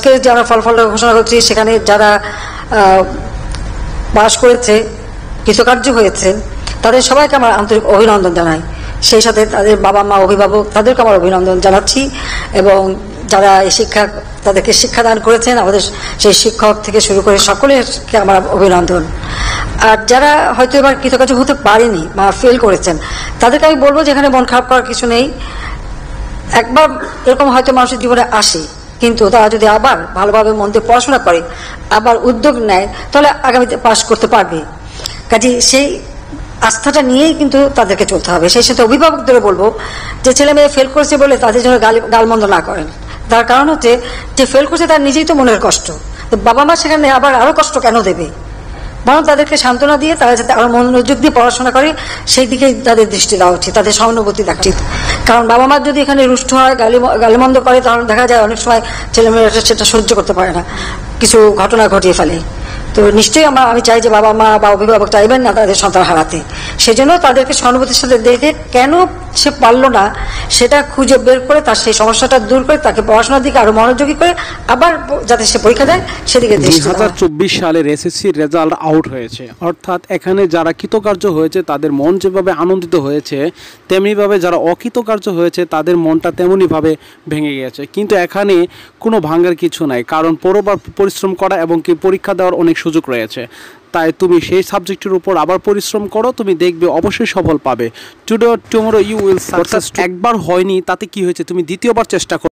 আজকে যে আমরা ফলাফলটা ঘোষণা করছি সেখানে যারা পাস করেছে, কৃতকার্য হয়েছে, তাদের সবাইকে আমার আন্তরিক অভিনন্দন জানাই। সেই সাথে তাদের বাবা মা, অভিভাবক, তাদেরকে আমার অভিনন্দন জানাচ্ছি। এবং যারা এই তাদেরকে শিক্ষাদান করেছেন, আমাদের সেই শিক্ষক থেকে শুরু করে সকলেরকে আমার অভিনন্দন। আর যারা হয়তো এবার কৃতকার্য হতে পারেনি বা ফেল করেছেন, তাদেরকে আমি বলবো যে এখানে মন খারাপ করার কিছু নেই। একবার এরকম হয়তো মানুষের জীবনে আসে, কিন্তু তারা যদি আবার ভালোভাবে মন দিয়ে পড়াশোনা করে, আবার উদ্যোগ নেয়, তাহলে আগামীতে পাস করতে পারবে। কাজে সেই আস্থাটা নিয়েই কিন্তু তাদেরকে চলতে হবে। সেই সাথে অভিভাবকদেরও বলবো যে ছেলে মেয়ে ফেল করেছে বলে তাদের জন্য গালমন্দ না করেন। তার কারণ হচ্ছে যে ফেল করছে তার নিজেই তো মনের কষ্ট, তো বাবা মা সেখানে আবার আরো কষ্ট কেন দেবে? বরং তাদেরকে সান্ত্বনা দিয়ে তারা যাতে আরো মনোযোগ দিয়ে পড়াশোনা করে সেই দিকেই তাদের দৃষ্টি দেওয়া উচিত, তাদের সহানুভূতি দেখা উচিত। কারণ বাবা মা যদি এখানে রুষ্ট হয়, গালিমন্দ করে, তাহলে দেখা যায় অনেক সময় ছেলেমেয়েরা সেটা সহ্য করতে পারে না, কিছু ঘটনা ঘটিয়ে ফেলে। তো নিশ্চয়ই আমি চাই যে বাবা মা বা অভিভাবক চাইবেন না তাদের সন্তান হারাতে। সেজন্য তাদেরকে সহানুভূতির সাথে দেখে কেন সে পারলো না সেটা খুঁজে বের করে তার সেই সমস্যাটা দূর করে তাকে পড়াশোনার দিকে আরো মনোযোগী করে আবার যাতে সে পরীক্ষা দেয় সেদিকে। 2024 সালের এসএসসির রেজাল্ট আউট হয়েছে, অর্থাৎ এখানে যারা কৃতকার্য হয়েছে তাদের মন যেভাবে আনন্দিত হয়েছে, তেমনিভাবে যারা অকৃতকার্য হয়েছে তাদের মনটা তেমনিভাবে ভেঙে গেছে। কিন্তু এখানে কোনো ভাঙার কিছু নাই, কারণ পরবার পরিশ্রম করা এবং কি পরীক্ষা দেওয়ার অনেক সুযোগ রয়েছে। তাই তুমি সেই সাবজেক্টের উপর আবার পরিশ্রম করো, তুমি দেখবে অবশ্যই সফল পাবে। Today tomorrow you will success. একবার হয়নি তাতে কি হয়েছে, তুমি দ্বিতীয়বার চেষ্টা করো।